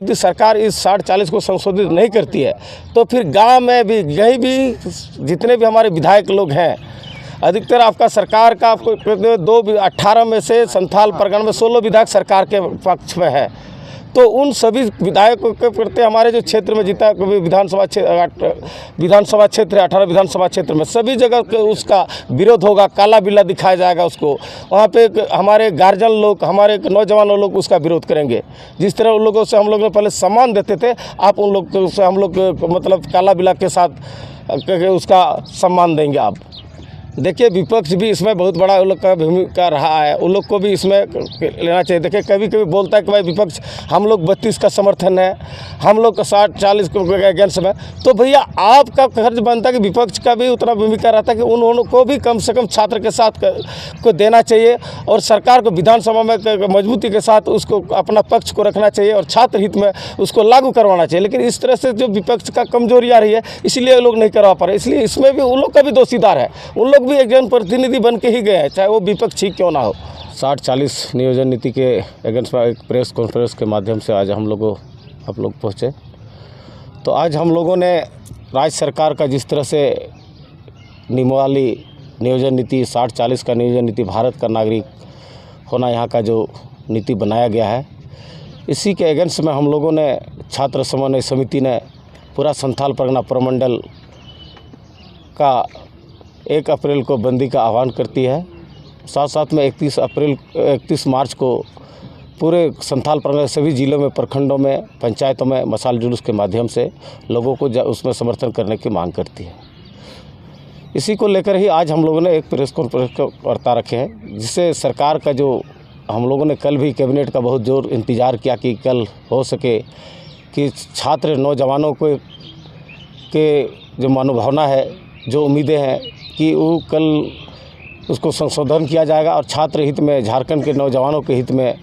यदि सरकार इस 60-40 को संशोधित नहीं करती है तो फिर गांव में भी कहीं भी जितने भी हमारे विधायक लोग हैं, अधिकतर आपका सरकार का 18 में से संथाल परगना में 16 विधायक सरकार के पक्ष में है। तो उन सभी विधायकों के प्रति हमारे जो क्षेत्र में जितना विधानसभा क्षेत्र है, 18 विधानसभा क्षेत्र में सभी जगह उसका विरोध होगा, काला बिल्ला दिखाया जाएगा उसको। वहाँ पे हमारे गार्जियन लोग, हमारे नौजवान लोग उसका विरोध करेंगे। जिस तरह उन लोगों से हम लोग पहले सम्मान देते थे, आप उन लोग से हम लोग मतलब काला बिल्ला के साथ उसका सम्मान देंगे आप। देखिए, विपक्ष भी इसमें बहुत बड़ा उन लोग का भूमिका रहा है, उन लोग को भी इसमें लेना चाहिए। देखिए, कभी कभी बोलता है कि भाई विपक्ष हम लोग 32 का समर्थन है, हम लोग का 60-40 को अगेंस्ट में। तो भैया आपका फर्ज बनता है कि विपक्ष का भी उतना भूमिका रहता है कि उन को भी कम से कम छात्र के साथ को देना चाहिए और सरकार को विधानसभा में मजबूती के साथ उसको अपना पक्ष को रखना चाहिए और छात्र हित में उसको लागू करवाना चाहिए। लेकिन इस तरह से जो विपक्ष का कमजोरी आ रही है, इसलिए लोग नहीं करवा पा रहे। इसलिए इसमें भी उन लोग का भी दोषीदार है, उन लोग भी एक जनप्रतिनिधि बन के ही गए हैं, चाहे वो विपक्षी क्यों ना हो। 60-40 नियोजन नीति के अगेंस्ट में एक प्रेस कॉन्फ्रेंस के माध्यम से आज हम लोग पहुँचे। तो आज हम लोगों ने राज्य सरकार का जिस तरह से नियमावली नियोजन नीति 60-40 का नियोजन नीति, भारत का नागरिक होना यहाँ का जो नीति बनाया गया है, इसी के अगेंस्ट में हम लोगों ने छात्र समन्वय समिति ने पूरा संथाल परगना प्रमंडल का 1 अप्रैल को बंदी का आह्वान करती है। साथ साथ में 31 मार्च को पूरे संथाल परगना सभी जिलों में, प्रखंडों में, पंचायतों में मशाल जुलूस के माध्यम से लोगों को उसमें समर्थन करने की मांग करती है। इसी को लेकर ही आज हम लोगों ने एक प्रेस कॉन्फ्रेंस को वार्ता रखे हैं, जिससे सरकार का जो हम लोगों ने कल भी कैबिनेट का बहुत जोर इंतज़ार किया कि कल हो सके कि छात्र नौजवानों को के जो मनोभावना है, जो उम्मीदें हैं कि वो कल उसको संशोधन किया जाएगा और छात्र हित में, झारखंड के नौजवानों के हित में,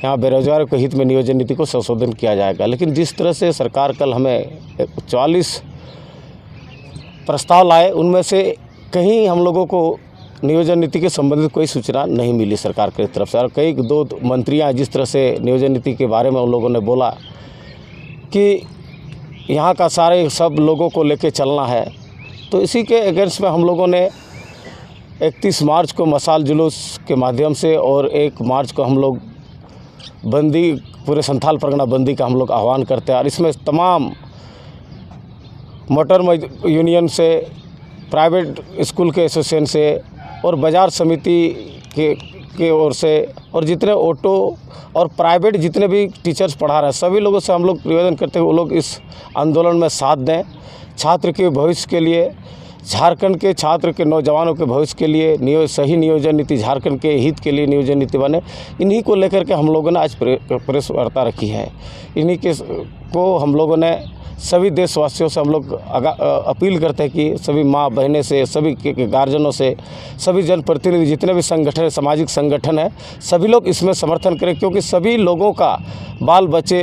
यहाँ बेरोजगारों के हित में नियोजन नीति को संशोधन किया जाएगा। लेकिन जिस तरह से सरकार कल हमें 44 प्रस्ताव लाए, उनमें से कहीं हम लोगों को नियोजन नीति के संबंधित कोई सूचना नहीं मिली सरकार की तरफ से। और कई 2 मंत्रियाँ जिस तरह से नियोजन नीति के बारे में उन लोगों ने बोला कि यहाँ का सारे सब लोगों को लेके चलना है, तो इसी के अगेंस्ट में हम लोगों ने 31 मार्च को मशाल जुलूस के माध्यम से और 1 मार्च को हम लोग बंदी, पूरे संथाल परगना बंदी का हम लोग आह्वान करते हैं। और इसमें तमाम मोटर यूनियन से, प्राइवेट स्कूल के एसोसिएशन से और बाज़ार समिति के ओर से और जितने ऑटो और प्राइवेट जितने भी टीचर्स पढ़ा रहे हैं, सभी लोगों से हम लोग निवेदन करते हैं वो लोग इस आंदोलन में साथ दें। छात्र के भविष्य के लिए, झारखंड के छात्र के नौजवानों के भविष्य के लिए सही नियोजन नीति, झारखंड के हित के लिए नियोजन नीति बने। इन्हीं को लेकर के हम लोगों ने आज प्रेस वार्ता रखी है। इन्हीं के को हम लोगों ने सभी देशवासियों से हम लोग अपील करते हैं कि सभी माँ बहनें से, सभी के गार्जियनों से, सभी जनप्रतिनिधि जितने भी संगठन, सामाजिक संगठन है, सभी लोग इसमें समर्थन करें, क्योंकि सभी लोगों का, बाल बच्चे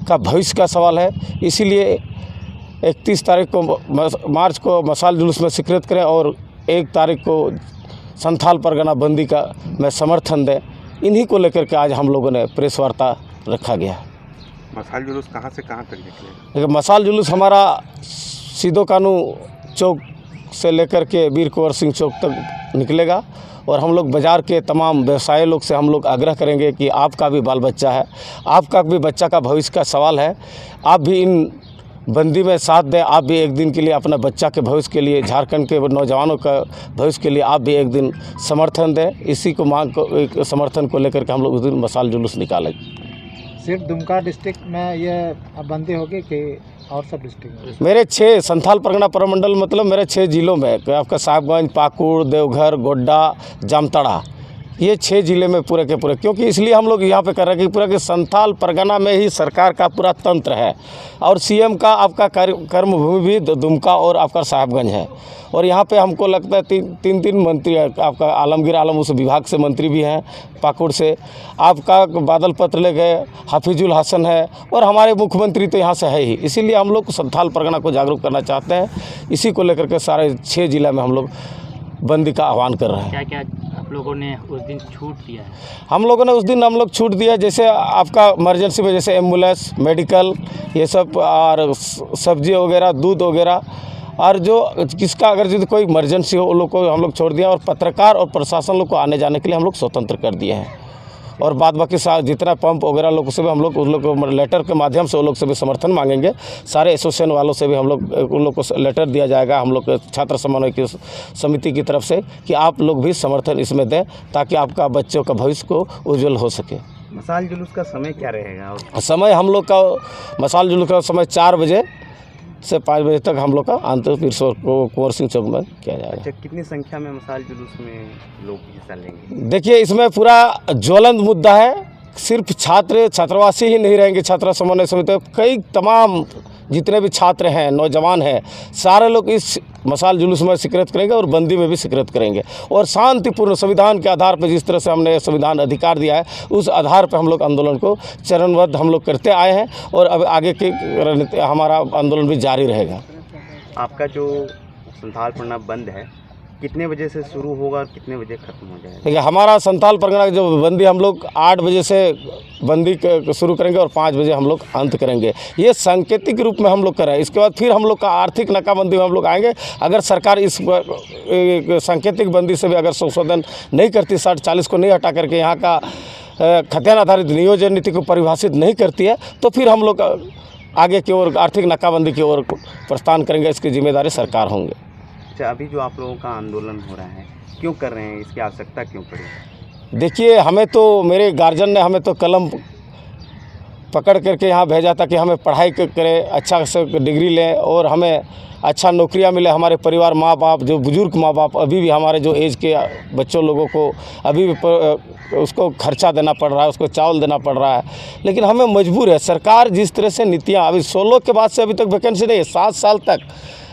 का भविष्य का सवाल है। इसीलिए 31 तारीख को मार्च को मशाल जुलूस में शिरकत करें और 1 तारीख को संथाल परगना बंदी का मैं समर्थन दें। इन्हीं को लेकर के आज हम लोगों ने प्रेस वार्ता रखा गया। मशाल जुलूस कहाँ से कहाँ तक निकलेगा? देखिए, मशाल जुलूस हमारा सीधो कानू चौक से लेकर के वीर कुंवर सिंह चौक तक निकलेगा और हम लोग बाज़ार के तमाम व्यवसायी लोग से हम लोग आग्रह करेंगे कि आपका भी बाल बच्चा है, आपका भी बच्चा का भविष्य का सवाल है, आप भी इन बंदी में साथ दें। आप भी एक दिन के लिए अपना बच्चा के भविष्य के लिए, झारखंड के नौजवानों का भविष्य के लिए आप भी एक दिन समर्थन दें। इसी को मांग को, एक समर्थन को लेकर के हम लोग उस दिन मशाल जुलूस निकालेंगे। सिर्फ दुमका डिस्ट्रिक्ट में ये बंदी होगी कि और सब डिस्ट्रिक्ट में? मेरे 6 संथाल परगना प्रमंडल मतलब मेरे 6 जिलों में, आपका साहिबगंज, पाकुड़, देवघर, गोड्डा, जामताड़ा, ये 6 ज़िले में पूरे के पूरे। क्योंकि इसलिए हम लोग यहाँ पे कर रहे हैं कि पूरा के संथाल परगना में ही सरकार का पूरा तंत्र है और सीएम का आपका कर्मभूमि भी दुमका और आपका साहिबगंज है। और यहाँ पे हमको लगता है 3 मंत्री है। आपका आलमगीर आलम उस विभाग से मंत्री भी हैं, पाकुड़ से। आपका बादल पत्र ले गए, हाफिजुल हसन है और हमारे मुख्यमंत्री तो यहाँ से है ही। इसीलिए हम लोग संथाल परगना को जागरूक करना चाहते हैं। इसी को लेकर के सारे 6 जिला में हम लोग बंदी का आह्वान कर रहे हैं। क्या आप लोगों ने उस दिन छूट दिया है? हम लोगों ने उस दिन हम लोग छूट दिया, जैसे आपका इमरजेंसी में जैसे एम्बुलेंस, मेडिकल, ये सब, और सब्जी वगैरह, दूध वगैरह, और जो किसका अगर यदि कोई इमरजेंसी हो उन लोग को हम लोग छोड़ दिया। और पत्रकार और प्रशासन लोग को आने जाने के लिए हम लोग स्वतंत्र कर दिए हैं। और बाद बाकी जितना पंप वगैरह लोगों से भी हम लोग उन लोग को लेटर के माध्यम से उन लोग से भी समर्थन मांगेंगे। सारे एसोसिएशन वालों से भी हम लोग उन लोग को लेटर दिया जाएगा, हम लोग छात्र समन्वय की समिति की तरफ से, कि आप लोग भी समर्थन इसमें दें ताकि आपका बच्चों का भविष्य को उज्जवल हो सके। मसाल जुलूस का समय क्या रहेगा? समय हम लोग का मसाल जुलूस का समय 4 बजे से 5 बजे तक हम लोग का आंतरिक कुंवर सिंह चौक में किया जाएगा। अच्छा, कितनी संख्या में मसाल जुलूस में लोग हिस्सा लेंगे? देखिए, इसमें पूरा ज्वलंत मुद्दा है। सिर्फ छात्रवासी ही नहीं रहेंगे छात्र समन्वय समिति, कई तमाम जितने भी छात्र हैं, नौजवान हैं, सारे लोग इस मसाल जुलूस में शिरकत करेंगे और बंदी में भी शिरकत करेंगे। और शांतिपूर्ण संविधान के आधार पर, जिस तरह से हमने संविधान अधिकार दिया है, उस आधार पर हम लोग आंदोलन को चरणबद्ध हम लोग करते आए हैं और अब आगे की रणनीति हमारा आंदोलन भी जारी रहेगा। आपका जो संथाल परगना बंद है, कितने बजे से शुरू होगा और कितने बजे खत्म हो जाएगा? देखिए, हमारा संथाल परगना की जो बंदी, हम लोग 8 बजे से बंदी शुरू करेंगे और 5 बजे हम लोग अंत करेंगे। ये सांकेतिक रूप में हम लोग कर रहे हैं। इसके बाद फिर हम लोग का आर्थिक नाकाबंदी में हम लोग आएंगे। अगर सरकार इस सांकेतिक बंदी से भी अगर संशोधन नहीं करती, 60-40 को नहीं हटा करके यहाँ का खतियान आधारित नियोजन नीति को परिभाषित नहीं करती है, तो फिर हम लोग आगे की ओर आर्थिक नाकाबंदी की ओर प्रस्थान करेंगे। इसकी जिम्मेदारी सरकार होंगे। अच्छा, अभी जो आप लोगों का आंदोलन हो रहा है, क्यों कर रहे हैं? इसकी आवश्यकता क्यों पड़ी? देखिए, हमें तो मेरे गार्जियन ने हमें तो कलम पकड़ करके यहाँ भेजा था कि हमें पढ़ाई करें, अच्छा से डिग्री लें और हमें अच्छा नौकरियाँ मिले। हमारे परिवार, माँ बाप, जो बुज़ुर्ग माँ बाप, अभी भी हमारे जो एज के बच्चों लोगों को अभी भी उसको खर्चा देना पड़ रहा है, उसको चावल देना पड़ रहा है। लेकिन हमें मजबूर है। सरकार जिस तरह से नीतियाँ, अभी 16 के बाद से अभी तक वैकेंसी नहीं है, 7 साल तक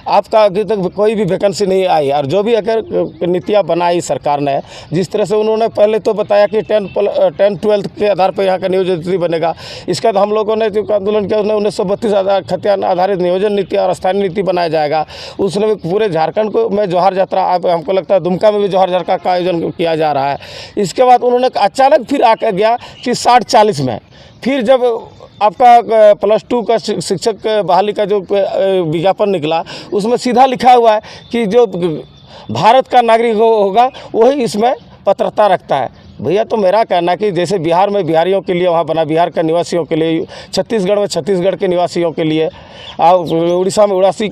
आपका अभी तक कोई भी वैकेंसी नहीं आई। और जो भी अगर नीतियाँ बनाई सरकार ने, जिस तरह से उन्होंने पहले तो बताया कि 10-12 के आधार पर यहाँ का नियोजन नीति बनेगा। इसके बाद हम लोगों ने जो आंदोलन किया, उसने 1932 खतियान आधारित नियोजन नीति और स्थानीय नीति बनाया जाएगा। उसने भी पूरे झारखंड को में जोहार यात्रा, अब हमको लगता है दुमका में भी जोहार यात्रा का आयोजन किया जा रहा है। इसके बाद उन्होंने अचानक फिर आकर गया कि 60-40 में, फिर जब आपका +2 का शिक्षक बहाली का जो विज्ञापन निकला, उसमें सीधा लिखा हुआ है कि जो भारत का नागरिक होगा वही इसमें पात्रता रखता है। भैया, तो मेरा कहना है कि जैसे बिहार में बिहारियों के लिए वहाँ बना, बिहार के निवासियों के लिए, छत्तीसगढ़ में छत्तीसगढ़ के निवासियों के लिए, उड़ीसा में उड़ीसा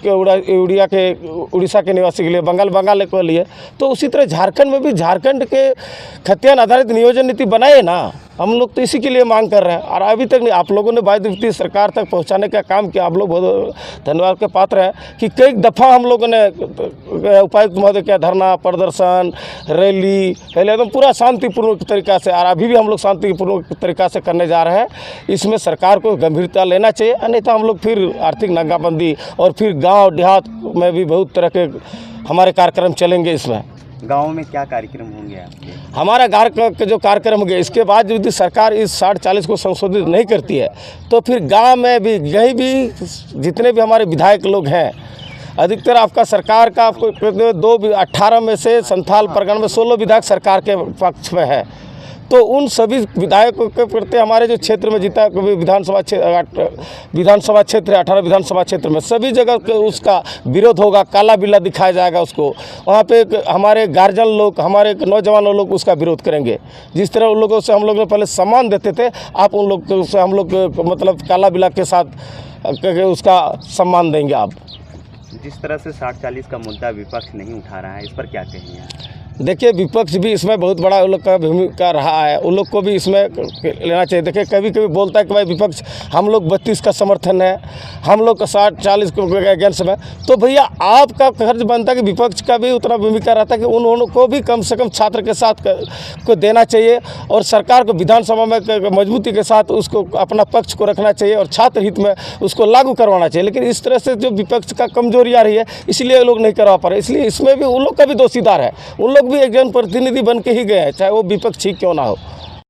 के निवासी के लिए, बंगाल के लिए, तो उसी तरह झारखंड में भी झारखंड के खतियान आधारित नियोजन नीति बनाए ना। हम लोग तो इसी के लिए मांग कर रहे हैं और अभी तक नहीं। आप लोगों ने बाध्यता सरकार तक पहुंचाने का काम किया, आप लोग बहुत धन्यवाद के पात्र हैं कि कई दफ़ा हम लोगों ने उपायुक्त महोदय का धरना प्रदर्शन, रैली एकदम पूरा शांतिपूर्ण तरीक़ा से, और अभी भी हम लोग शांतिपूर्ण तरीक़ा से करने जा रहे हैं। इसमें सरकार को गंभीरता लेना चाहिए, अन्यथा हम लोग फिर आर्थिक नाकाबंदी और फिर गाँव देहात में भी बहुत तरह के हमारे कार्यक्रम चलेंगे। इसमें गाँव में क्या कार्यक्रम होंगे आपके? हमारा गाँव का जो कार्यक्रम होंगे, इसके बाद यदि सरकार इस 60-40 को संशोधित नहीं करती है, तो फिर गांव में भी कहीं भी जितने भी हमारे विधायक लोग हैं, अधिकतर आपका सरकार का 18 में से संथाल परगना में 16 विधायक सरकार के पक्ष में है। तो उन सभी विधायकों के प्रति हमारे जो क्षेत्र में जीता विधानसभा क्षेत्र है, 18 विधानसभा क्षेत्र में सभी जगह उसका विरोध होगा, काला बिल्ला दिखाया जाएगा उसको। वहाँ पे हमारे गार्जियन लोग, हमारे नौजवान लोग उसका विरोध करेंगे। जिस तरह उन लोगों से हम लोग पहले सम्मान देते थे, आप उन लोग से हम लोग मतलब काला बिल्ला के साथ उसका सम्मान देंगे। आप जिस तरह से 60-40 का मुद्दा विपक्ष नहीं उठा रहा है, इस पर क्या कहेंगे? देखिए, विपक्ष भी इसमें बहुत बड़ा उन लोग का भूमिका रहा है, उन लोग को भी इसमें लेना चाहिए। देखिए, कभी कभी बोलता है कि भाई विपक्ष, हम लोग 32 का समर्थन है, हम लोग का 60-40 के अगेंस्ट में। तो भैया, आपका फर्ज बनता है कि विपक्ष का भी उतना भूमिका रहता है कि उन्होंने को भी कम से कम छात्र के साथ को देना चाहिए और सरकार को विधानसभा में मजबूती के साथ उसको अपना पक्ष को रखना चाहिए और छात्र हित में उसको लागू करवाना चाहिए। लेकिन इस तरह से जो विपक्ष का कमजोरी आ रही है, इसलिए लोग नहीं करवा पा रहे। इसलिए इसमें भी उन लोग का भी दोषीदार है। उन लोग भी एक जनप्रतिनिधि बन के ही गए हैं, चाहे वो विपक्ष ही क्यों ना हो।